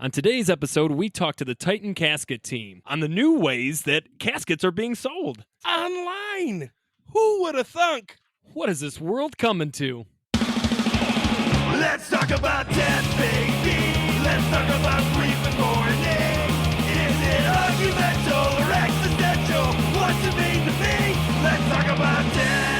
On today's episode, we talk to the Titan Casket team on the new ways that caskets are being sold. Online! Who would have thunk? What is this world coming to? Let's talk about death, baby. Let's talk about grief and mourning. Is it argumental or existential? What's it mean to me? Let's talk about death.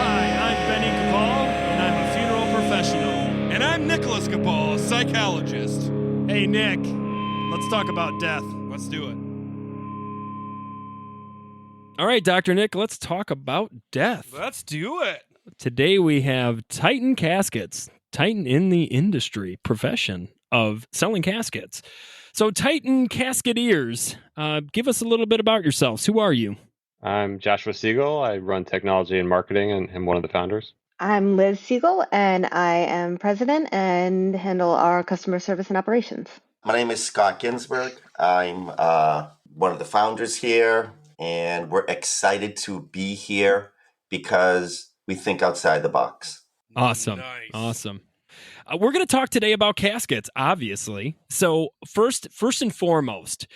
Hi, I'm Benny Cabal, and I'm a funeral professional. And I'm Nicholas Cabal, a psychologist. Hey, Nick, let's talk about death. Let's do it. All right, Dr. Nick, let's talk about death. Let's do it. Today we have Titan Caskets, Titan in the industry, profession of selling caskets. So Titan Casketeers, give us a little bit about yourselves. Who are you? I'm Joshua Siegel. I run technology and marketing and am one of the founders. I'm Liz Siegel, and I am president and handle our customer service and operations. My name is Scott Ginsberg. I'm one of the founders here, and we're excited to be here because we think outside the box. Awesome. Nice. Awesome. We're going to talk today about caskets, obviously. So first and foremost,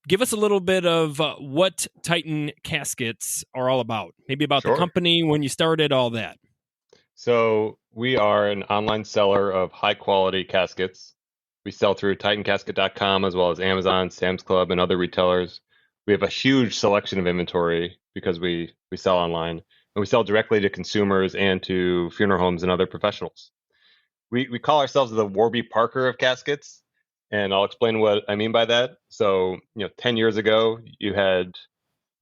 give us a little bit of what Titan Caskets are all about. Maybe about Sure. the company, when you started, all that. So we are an online seller of high quality caskets. We sell through titancasket.com as well as Amazon, Sam's Club, and other retailers. We have a huge selection of inventory because we sell online, and we sell directly to consumers and to funeral homes and other professionals. We call ourselves the Warby Parker of caskets, and I'll explain what I mean by that. So, 10 years ago, you had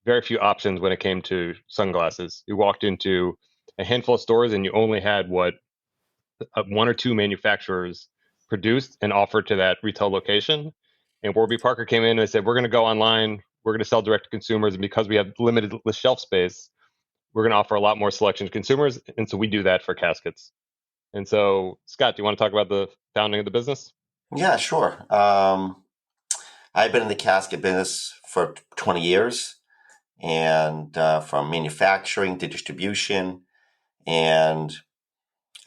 very few options when it came to sunglasses. You walked into a handful of stores and you only had what one or two manufacturers produced and offered to that retail location. And Warby Parker came in and they said, we're going to go online. We're going to sell direct to consumers. And because we have limited shelf space, we're going to offer a lot more selection to consumers. And so we do that for caskets. And so, Scott, do you want to talk about the founding of the business? Yeah, sure. I've been in the casket business for 20 years, and from manufacturing to distribution. And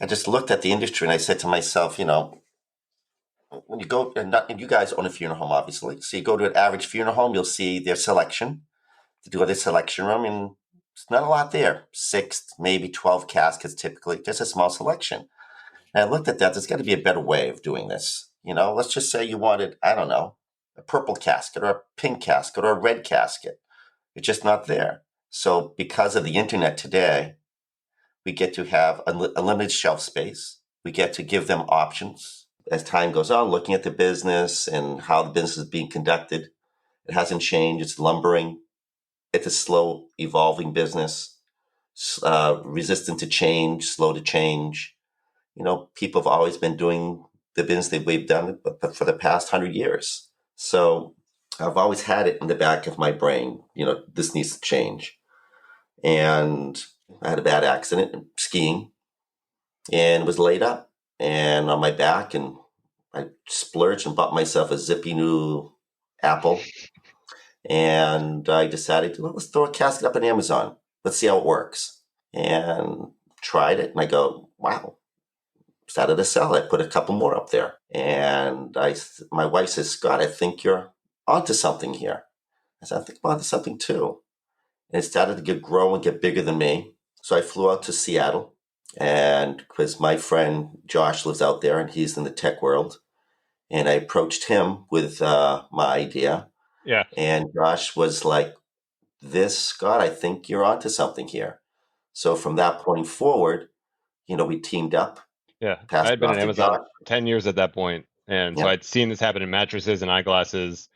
I just looked at the industry and I said to myself, when you go, and you guys own a funeral home, obviously. So you go to an average funeral home, you'll see their selection. To do their selection room, and it's not a lot there. 6, maybe 12 caskets typically, just a small selection. And I looked at that. There's got to be a better way of doing this. Let's just say you wanted, I don't know, a purple casket or a pink casket or a red casket. It's just not there. So because of the internet today, we get to have a limited shelf space. We get to give them options. As time goes on, looking at the business and how the business is being conducted, it hasn't changed. It's lumbering. It's a slow evolving business, resistant to change, slow to change. People have always been doing the business that we've done but for the past 100 years. So I've always had it in the back of my brain, this needs to change. And I had a bad accident skiing and was laid up and on my back, and I splurged and bought myself a zippy new Apple. And I decided, let's throw a casket up on Amazon. Let's see how it works. And tried it, and I go, wow. Started to sell. I put a couple more up there. And my wife says, Scott, I think you're onto something here. I said, I think I'm onto something too. And it started to grow and get bigger than me. So I flew out to Seattle, and because my friend Josh lives out there and he's in the tech world. And I approached him with my idea. Yeah. And Josh was like, Scott, I think you're onto something here. So from that point forward, we teamed up. Yeah. I had been at Amazon for 10 years at that point. And so Yeah. I'd seen this happen in mattresses and eyeglasses.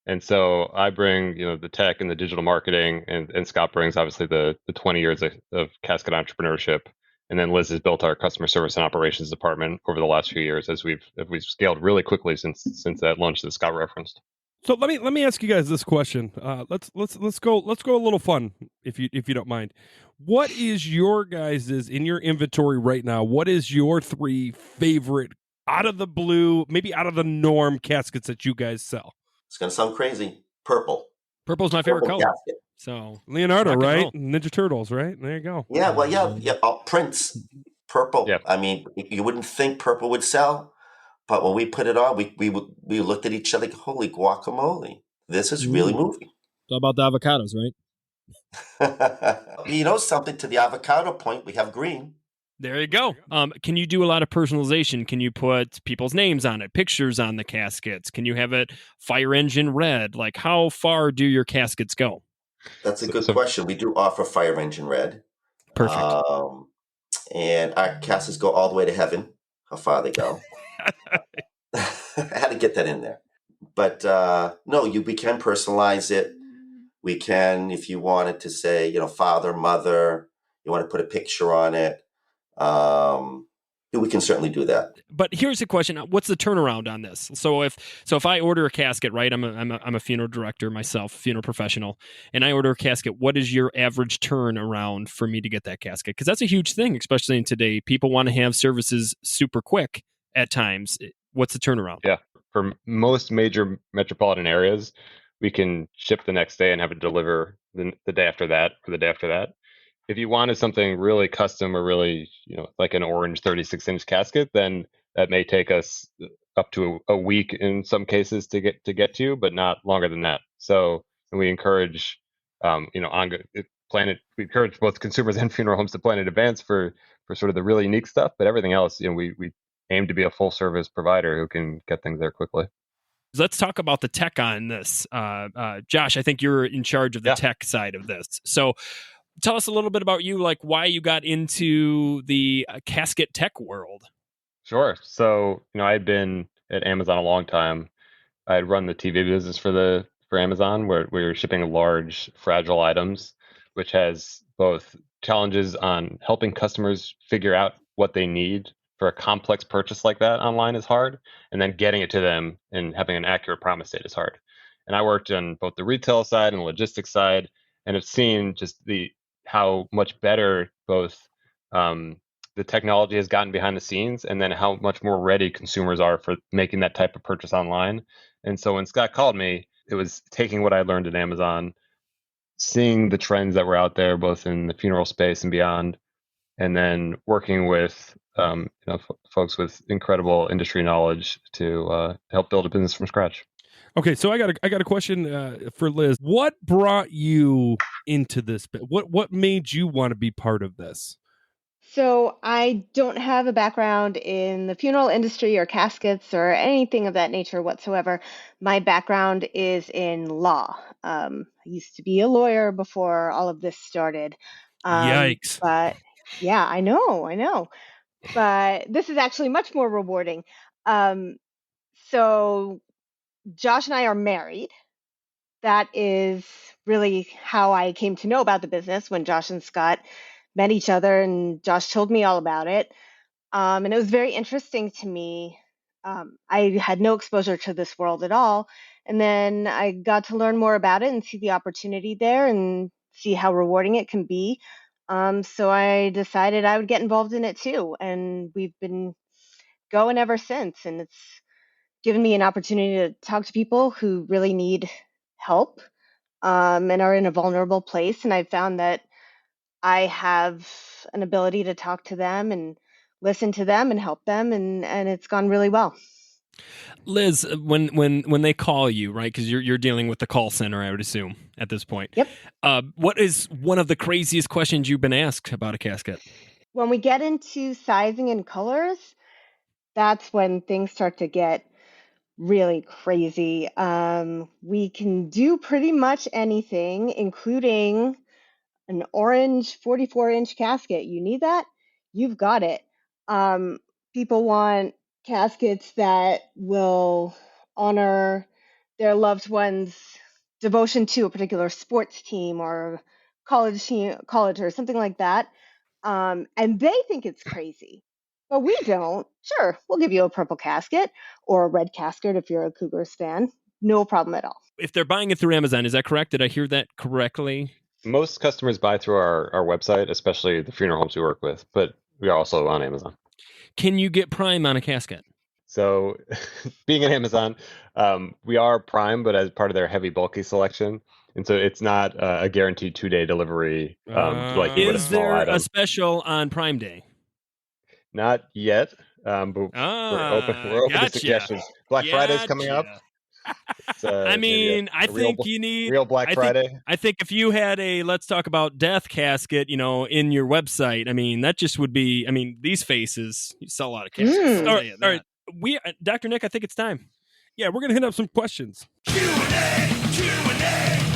And so I bring, the tech and the digital marketing, and Scott brings obviously the 20 years of casket entrepreneurship. And then Liz has built our customer service and operations department over the last few years as we've scaled really quickly since that launch that Scott referenced. So let me ask you guys this question. Let's go a little fun if you don't mind. What is your guys's in your inventory right now? What is your 3 favorite out of the blue, maybe out of the norm caskets that you guys sell? It's going to sound crazy. Purple. Purple's my favorite color. Casket. So Leonardo, rock and right? roll. Ninja Turtles, right? There you go. Yeah, well, yeah. Prince. Purple. Yep. I mean, you wouldn't think purple would sell, But when we put it on, we looked at each other like, holy guacamole, this is really moving. It's all about the avocados, right? You know something, to the avocado point, we have green. There you go. Can you do a lot of personalization? Can you put people's names on it, pictures on the caskets? Can you have it fire engine red? Like, how far do your caskets go? That's a good question. We do offer fire engine red. Perfect. And our caskets go all the way to heaven, how far they go. I had to get that in there. But no, we can personalize it. We can, if you wanted to say, father, mother, you want to put a picture on it. We can certainly do that. But here's the question: what's the turnaround on this? So if I order a casket, right? I'm a funeral director myself, funeral professional, and I order a casket. What is your average turnaround for me to get that casket? Because that's a huge thing, especially in today. People want to have services super quick at times. What's the turnaround? Yeah, for most major metropolitan areas, we can ship the next day and have it deliver the day after that or the day after that. If you wanted something really custom or really, like an orange 36-inch casket, then that may take us up to a week in some cases to get to, but not longer than that. So we encourage, we encourage both consumers and funeral homes to plan in advance for sort of the really unique stuff. But everything else, we aim to be a full service provider who can get things there quickly. Let's talk about the tech on this. Josh, I think you're in charge of the tech side of this. So tell us a little bit about you, like why you got into the casket tech world. Sure. So, I'd been at Amazon a long time. I'd run the TV business for Amazon, where we were shipping large, fragile items, which has both challenges on helping customers figure out what they need for a complex purchase like that online is hard, and then getting it to them and having an accurate promise date is hard. And I worked on both the retail side and the logistics side, and have seen just how much better both the technology has gotten behind the scenes, and then how much more ready consumers are for making that type of purchase online. And so when Scott called me, it was taking what I learned at Amazon, seeing the trends that were out there, both in the funeral space and beyond, and then working with folks with incredible industry knowledge to help build a business from scratch. Okay, so I got a question for Liz. What brought you into this? What made you want to be part of this? So I don't have a background in the funeral industry or caskets or anything of that nature whatsoever. My background is in law. I used to be a lawyer before all of this started. Yikes. But yeah, I know. But this is actually much more rewarding. So Josh and I are married. That is really how I came to know about the business, when Josh and Scott met each other and Josh told me all about it. And it was very interesting to me. I had no exposure to this world at all. And then I got to learn more about it and see the opportunity there and see how rewarding it can be. So I decided I would get involved in it too. And we've been going ever since. And it's given me an opportunity to talk to people who really need help and are in a vulnerable place. And I found that I have an ability to talk to them and listen to them and help them, and it's gone really well. Liz, when they call you, right? Because you're dealing with the call center, I would assume at this point. Yep. What is one of the craziest questions you've been asked about a casket? When we get into sizing and colors, that's when things start to get really crazy. We can do pretty much anything, including an orange 44-inch casket. You need that? You've got it. People want caskets that will honor their loved one's devotion to a particular sports team or college or something like that. And they think it's crazy, but we don't. Sure, we'll give you a purple casket or a red casket if you're a Cougars fan. No problem at all. If they're buying it through Amazon, is that correct? Did I hear that correctly? Most customers buy through our website, especially the funeral homes we work with, but we are also on Amazon. Can you get Prime on a casket? So being at Amazon, we are Prime, but as part of their heavy bulky selection. And so it's not a guaranteed 2-day delivery like you would a Is small there item. a special on Prime Day? Not yet. But we're open to Gotcha. suggestions. Black Friday's coming up. Gotcha. It's, I mean, I real, think you need real Black Friday. I think if you had a Let's Talk About Death casket, in your website, I mean, that just would be. I mean, these faces, you sell a lot of caskets. Mm. I'll tell you that. All right. We, Dr. Nick, I think it's time. Yeah, we're gonna hit up some questions. Q&A,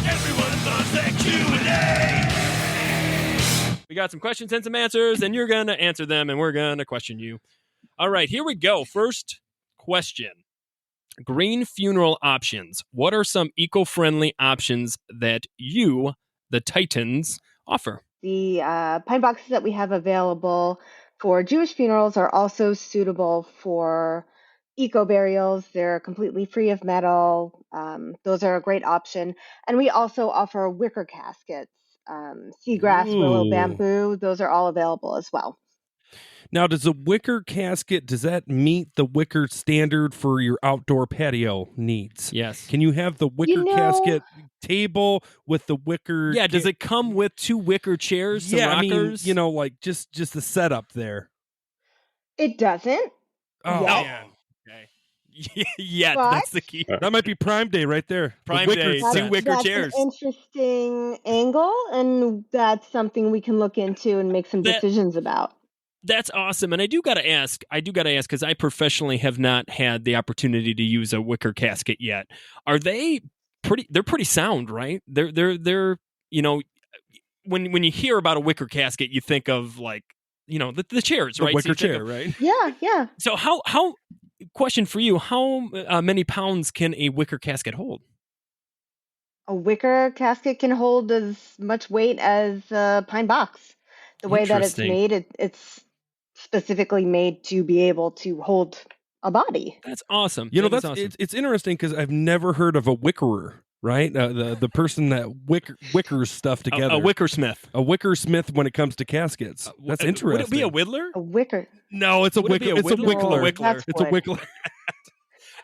everyone loves that Q&A. We got some questions and some answers, and you're gonna answer them, and we're gonna question you. All right, here we go. First question. Green funeral options. What are some eco-friendly options that you, the Titans, offer? The pine boxes that we have available for Jewish funerals are also suitable for eco burials. They're completely free of metal. Those are a great option. And we also offer wicker caskets, seagrass, willow, Ooh. bamboo. Those are all available as well. Now, does a wicker casket, does that meet the wicker standard for your outdoor patio needs? Yes. Can you have the wicker casket table with the wicker? Yeah, does it come with 2 wicker chairs, some Yeah, rockers? I mean, like just the setup there. It doesn't. Oh, Yes. man. Okay. Yeah, What? that's the key. That might be Prime Day right there. The Prime wicker Day, set. 2 wicker That's chairs. an interesting angle, and that's something we can look into and make some decisions about. That's awesome. And I do got to ask, because I professionally have not had the opportunity to use a wicker casket yet. Are they they're pretty sound, right? They're when you hear about a wicker casket, you think of like, the chairs, The right? wicker chair, right? Yeah. So how question for you, how many pounds can a wicker casket hold? A wicker casket can hold as much weight as a pine box. The way that it's Interesting. made, it's specifically made to be able to hold a body. That's awesome. That's awesome. it's interesting because I've never heard of a wickerer, right? The person that wickers stuff together. A wickersmith. A wickersmith when it comes to caskets. That's interesting. Would it be a whittler? A wicker. No, it's a Would it be wicker. a It's a whittler? wickler. Wickler. That's It's a wood. wickler.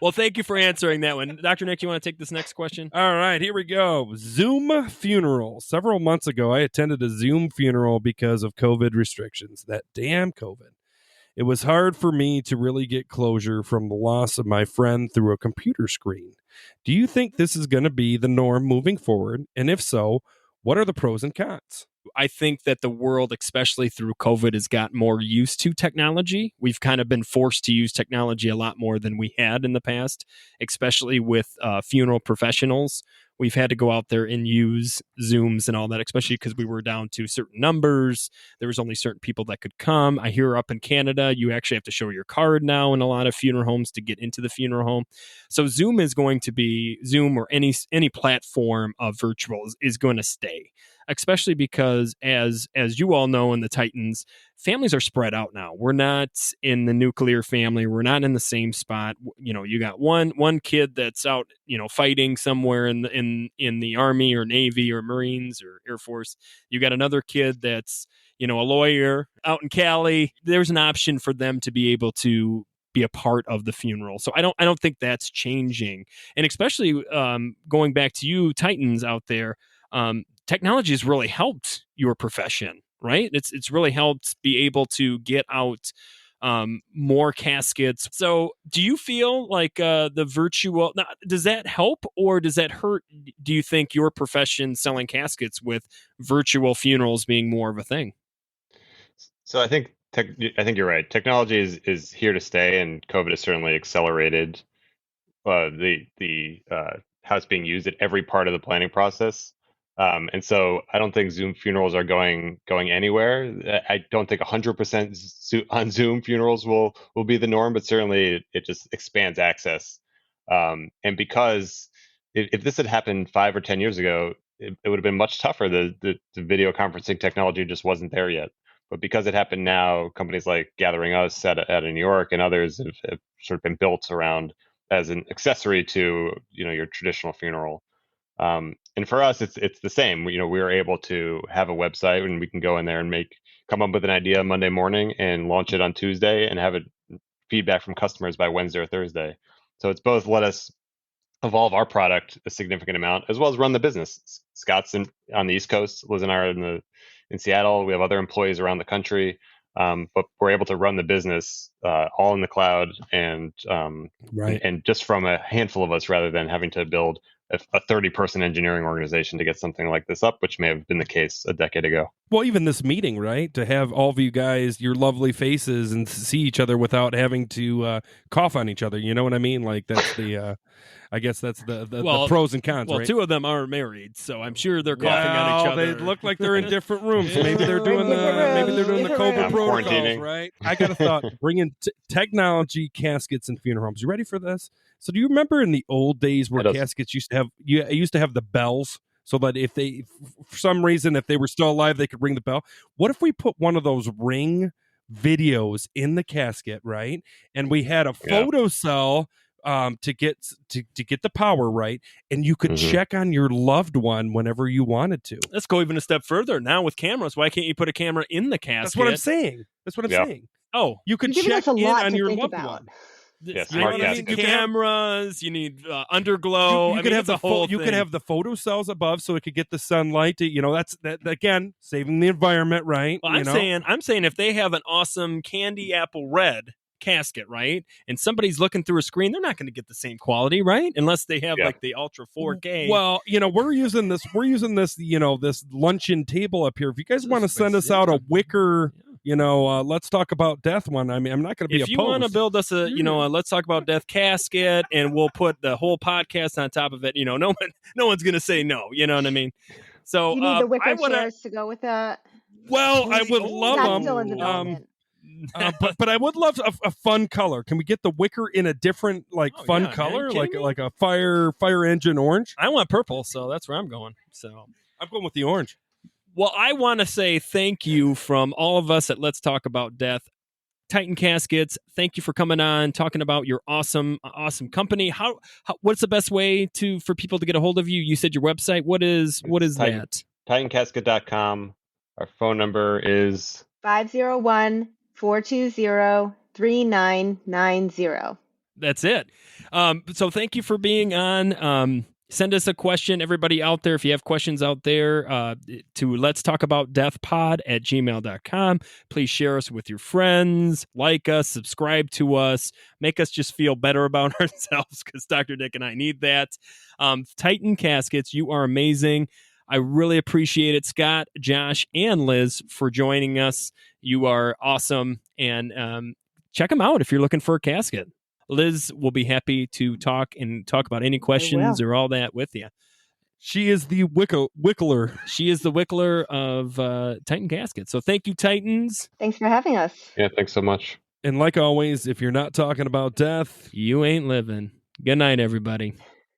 Well, thank you for answering that one. Dr. Nick, you want to take this next question? All right, here we go. Zoom funeral. Several months ago, I attended a Zoom funeral because of COVID restrictions. That damn COVID. It was hard for me to really get closure from the loss of my friend through a computer screen. Do you think this is going to be the norm moving forward? And if so, what are the pros and cons? I think that the world, especially through COVID, has got more used to technology. We've kind of been forced to use technology a lot more than we had in the past, especially with funeral professionals. We've had to go out there and use Zooms and all that, especially because we were down to certain numbers. There was only certain people that could come. I hear up in Canada, you actually have to show your card now in a lot of funeral homes to get into the funeral home. So Zoom is going to be, Zoom or any platform of virtual is going to stay, especially because as you all know in the Titans, families are spread out now. We're not in the nuclear family. We're not in the same spot. You got one kid that's out, fighting somewhere in the Army or Navy or Marines or Air Force. You got another kid that's, a lawyer out in Cali. There's an option for them to be able to be a part of the funeral. So I don't think that's changing. And especially going back to you Titans out there, technology has really helped your profession, right? It's really helped be able to get out more caskets. So do you feel like the virtual, does that help or does that hurt? Do you think your profession selling caskets with virtual funerals being more of a thing? So I think you're right. Technology is here to stay, and COVID has certainly accelerated the how it's being used at every part of the planning process. And so I don't think Zoom funerals are going anywhere. I don't think 100% on Zoom funerals will be the norm, but certainly it just expands access. And because if this had happened 5 or 10 years ago, it would have been much tougher. The video conferencing technology just wasn't there yet. But because it happened now, companies like Gathering Us out of New York and others have sort of been built around as an accessory to your traditional funeral. And for us, it's the same. We are able to have a website and we can go in there and come up with an idea Monday morning and launch it on Tuesday and have it feedback from customers by Wednesday or Thursday. So it's both let us evolve our product a significant amount as well as run the business. Scott's on the East Coast, Liz and I are in Seattle. We have other employees around the country. but we're able to run the business all in the cloud and Right. and just from a handful of us rather than having to build a 30-person engineering organization to get something like this up, which may have been the case a decade ago. Well, even this meeting, right? To have all of you guys, your lovely faces, and see each other without having to cough on each other. You know what I mean? Like that's the, I guess that's the pros and cons, Well, right? two of them are married, so I'm sure they're coughing on each Well, other. they look like they're in different rooms. Yeah. Maybe they're doing Different the rooms, COVID different protocols, quarantining. right? I got a thought. Bringing technology, caskets, and funeral homes. You ready for this? So, do you remember in the old days where It does. caskets used to have the bells, so that if they, for some reason, if they were still alive, they could ring the bell? What if we put one of those ring videos in the casket, right? And we had a Yeah. photo cell to get the power right, and you could Mhm. check on your loved one whenever you wanted to. Let's go even a step further. Now with cameras, why can't you put a camera in the casket? That's what I'm saying. Yeah. saying. Oh, You could You're giving check us a in lot on to your think loved about. one. Yeah, you smart need caskets. You can have- cameras. You need underglow. You I could mean, have it's a the whole you thing. could have the photo cells above, so it could get the sunlight. That's that again, saving the environment, right? Well, I'm saying if they have an awesome candy apple red casket, right, and somebody's looking through a screen, they're not going to get the same quality, right? Unless they have Yeah. like the ultra 4K. Well, we're using this. This luncheon table up here. If you guys This want to is send us out a fantastic. wicker, let's talk about death one. I mean, I'm not going to be if you want to opposed. build us a, let's talk about death casket, and we'll put the whole podcast on top of it. No one's going to say no. You know what I mean? So You need the I wicker wanna- chairs to go with that. Well, I would Oh. love That's them. still in development. But I would love a fun color. Can we get the wicker in a different Oh, fun yeah, man. color, Kidding like me? like a fire engine orange? I want purple, so that's where I'm going. So. I'm going with the orange. Well, I want to say thank you from all of us at Let's Talk About Death. Titan Caskets, thank you for coming on, talking about your awesome company. How what's the best way for people to get a hold of you? You said your website. What is Titan. that? TitanCasket.com. Our phone number is 501-420-3990. That's it. So thank you for being on. Send us a question, everybody out there. If you have questions out there, to let's talk about deathpod@gmail.com. Please share us with your friends, like us, subscribe to us, make us just feel better about ourselves, because Dr. Dick and I need that. Titan Caskets, you are amazing. I really appreciate it, Scott, Josh, and Liz, for joining us. You are awesome. And check them out if you're looking for a casket. Liz will be happy to talk about any questions or all that with you. She is the wickler. She is the wickler of Titan Casket. So thank you, Titans. Thanks for having us. yeah. Thanks so much. And like always, if you're not talking about death, You ain't living. Good night, everybody.